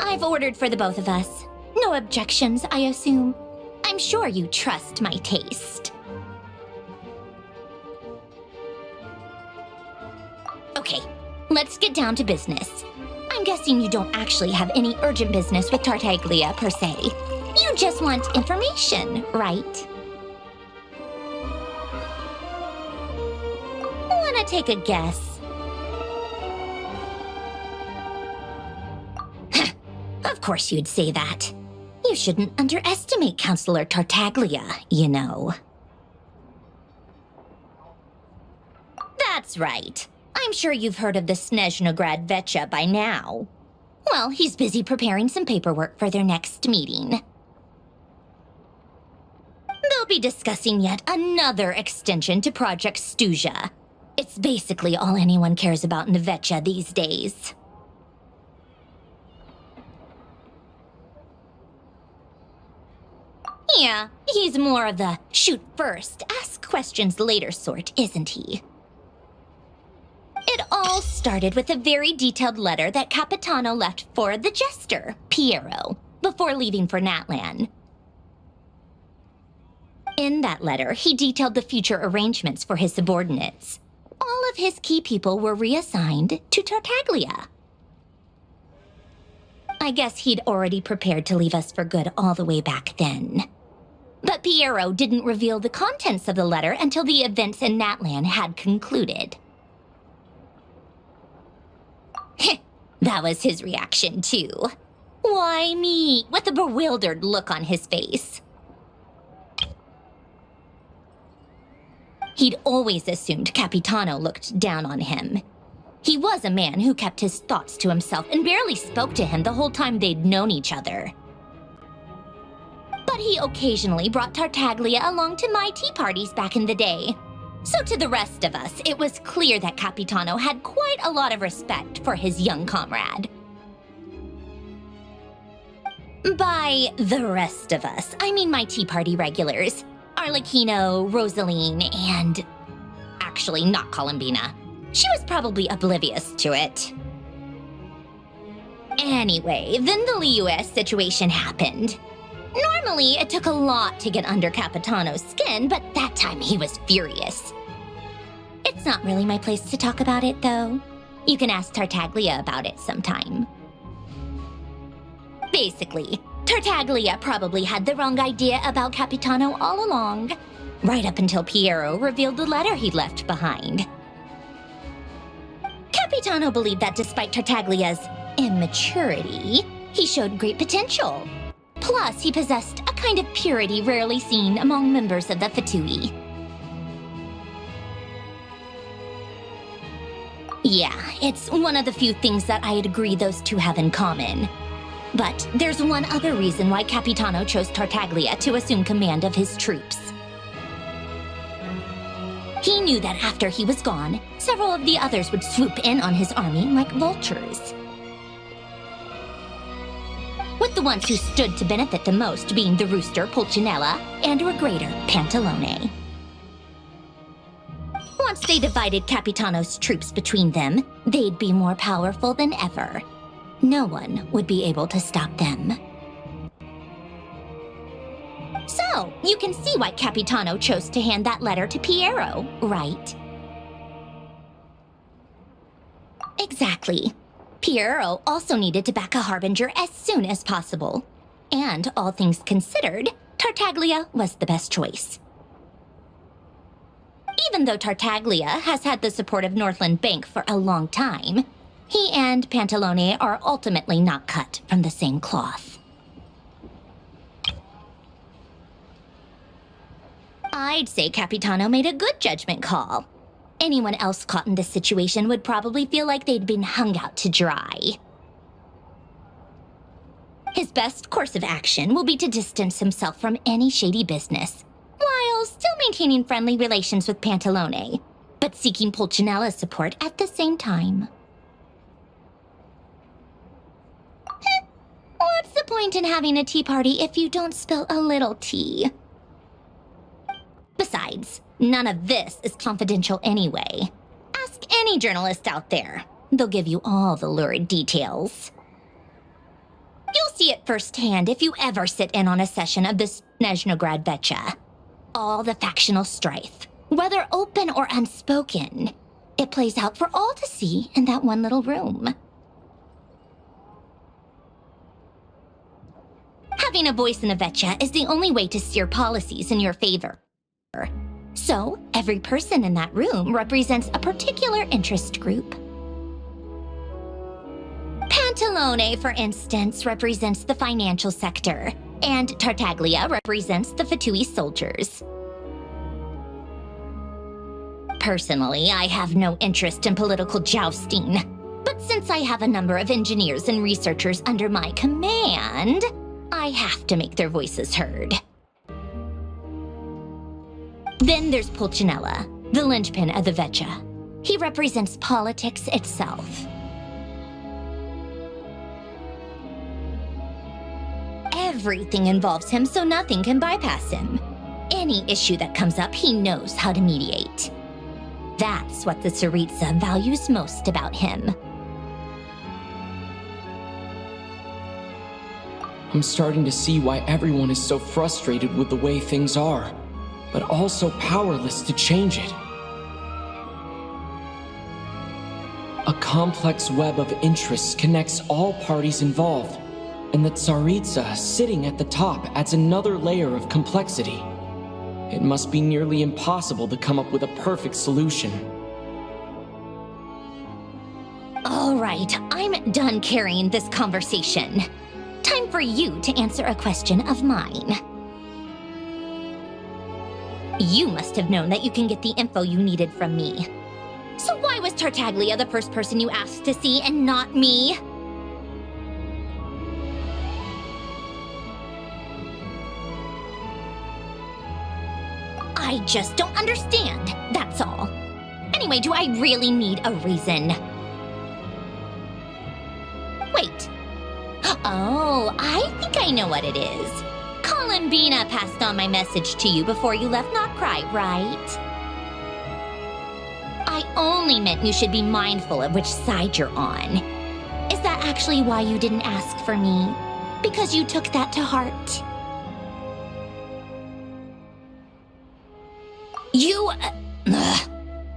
I've ordered for the both of us. No objections, I assume. I'm sure you trust my taste. Okay, let's get down to business. I'm guessing you don't actually have any urgent business with Tartaglia, per se. You just want information, right? Wanna take a guess? Of course you'd say that. You shouldn't underestimate Counselor Tartaglia, you know. That's right. I'm sure you've heard of the Snezhnograd Veche by now. Well, he's busy preparing some paperwork for their next meeting. They'll be discussing yet another extension to Project Stuzha. It's basically all anyone cares about in the Veche these days. Yeah, he's more of the shoot first, ask questions later sort, isn't he? It all started with a very detailed letter that Capitano left for the jester, Piero, before leaving for Natlan. In that letter, he detailed the future arrangements for his subordinates. All of his key people were reassigned to Tartaglia. I guess he'd already prepared to leave us for good all the way back then. But Piero didn't reveal the contents of the letter until the events in Natlan had concluded. That was his reaction, too. Why me? With a bewildered look on his face. He'd always assumed Capitano looked down on him. He was a man who kept his thoughts to himself and barely spoke to him the whole time they'd known each other. But he occasionally brought Tartaglia along to my tea parties back in the day. So to the rest of us, it was clear that Capitano had quite a lot of respect for his young comrade. By the rest of us, I mean my tea party regulars. Arlecchino, Rosaline, and... actually, not Columbina. She was probably oblivious to it. Anyway, then the Liues situation happened. Normally, it took a lot to get under Capitano's skin, but that time he was furious. It's not really my place to talk about it, though. You can ask Tartaglia about it sometime. Basically, Tartaglia probably had the wrong idea about Capitano all along, right up until Piero revealed the letter he'd left behind. Capitano believed that despite Tartaglia's immaturity, he showed great potential. Plus, he possessed a kind of purity rarely seen among members of the Fatui. Yeah, it's one of the few things that I'd agree those two have in common. But there's one other reason why Capitano chose Tartaglia to assume command of his troops. He knew that after he was gone, several of the others would swoop in on his army like vultures. With the ones who stood to benefit the most being the Rooster, Pulcinella, and Regrator, Pantalone. Once they divided Capitano's troops between them, they'd be more powerful than ever. No one would be able to stop them. So, you can see why Capitano chose to hand that letter to Piero, right? Exactly. Piero also needed to back a harbinger as soon as possible. And, all things considered, Tartaglia was the best choice. Even though Tartaglia has had the support of Northland Bank for a long time, he and Pantalone are ultimately not cut from the same cloth. I'd say Capitano made a good judgment call. Anyone else caught in this situation would probably feel like they'd been hung out to dry. His best course of action will be to distance himself from any shady business, while still maintaining friendly relations with Pantalone, but seeking Pulcinella's support at the same time. What's the point in having a tea party if you don't spill a little tea? Besides, none of this is confidential anyway. Ask any journalist out there. They'll give you all the lurid details. You'll see it firsthand if you ever sit in on a session of the Snezhnograd Veche. All the factional strife, whether open or unspoken, it plays out for all to see in that one little room. Having a voice in the Veche is the only way to steer policies in your favor. So, every person in that room represents a particular interest group. Pantalone, for instance, represents the financial sector, and Tartaglia represents the Fatui soldiers. Personally, I have no interest in political jousting, but since I have a number of engineers and researchers under my command, I have to make their voices heard. Then there's Pulcinella, the linchpin of the Veche. He represents politics itself. Everything involves him, so nothing can bypass him. Any issue that comes up, he knows how to mediate. That's what the Tsaritsa values most about him. I'm starting to see why everyone is so frustrated with the way things are, but also powerless to change it. A complex web of interests connects all parties involved, and the Tsaritsa sitting at the top adds another layer of complexity. It must be nearly impossible to come up with a perfect solution. All right, I'm done carrying this conversation. Time for you to answer a question of mine. You must have known that you can get the info you needed from me. So why was Tartaglia the first person you asked to see and not me? I just don't understand, that's all. Anyway, do I really need a reason? Wait. Oh, I think I know what it is. Columbina passed on my message to you before you left Not Cry, right? I only meant you should be mindful of which side you're on. Is that actually why you didn't ask for me? Because you took that to heart?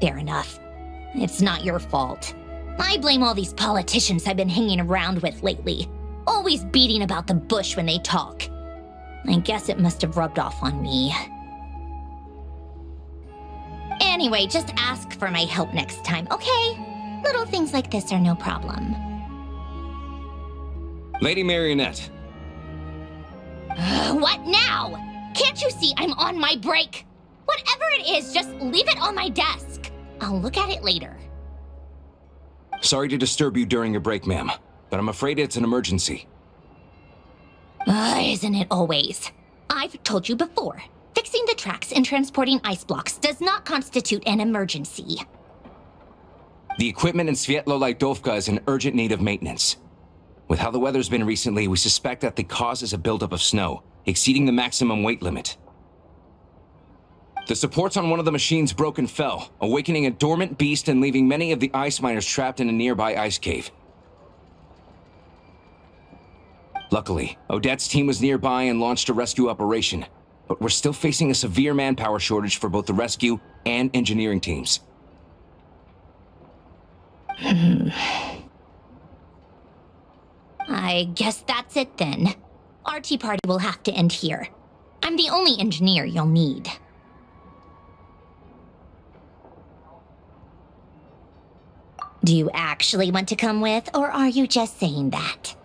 Fair enough. It's not your fault. I blame all these politicians I've been hanging around with lately. Always beating about the bush when they talk. I guess it must have rubbed off on me. Anyway, just ask for my help next time, okay? Little things like this are no problem. Lady Marionette. What now? Can't you see I'm on my break? Whatever it is, just leave it on my desk. I'll look at it later. Sorry to disturb you during your break, ma'am, but I'm afraid it's an emergency. Isn't it always? I've told you before, fixing the tracks and transporting ice blocks does not constitute an emergency. The equipment in Svietlolaitovka is in urgent need of maintenance. With how the weather's been recently, we suspect that the cause is a buildup of snow, exceeding the maximum weight limit. The supports on one of the machines broke and fell, awakening a dormant beast and leaving many of the ice miners trapped in a nearby ice cave. Luckily, Odette's team was nearby and launched a rescue operation, but we're still facing a severe manpower shortage for both the rescue and engineering teams. I guess that's it then. Our tea party will have to end here. I'm the only engineer you'll need. Do you actually want to come with, or are you just saying that?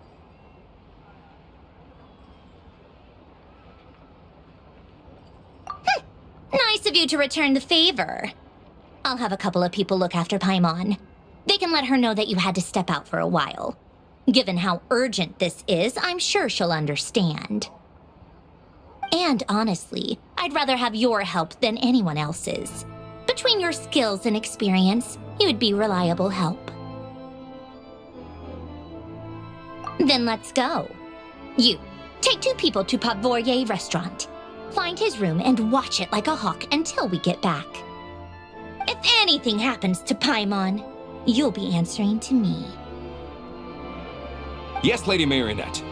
Nice of you to return the favor. I'll have a couple of people look after Paimon. They can let her know that you had to step out for a while. Given how urgent this is, I'm sure she'll understand. And honestly, I'd rather have your help than anyone else's. Between your skills and experience, you would be reliable help. Then let's go. You, take 2 people to Pavorier restaurant. Find his room and watch it like a hawk until we get back. If anything happens to Paimon, you'll be answering to me. Yes, Lady Marionette.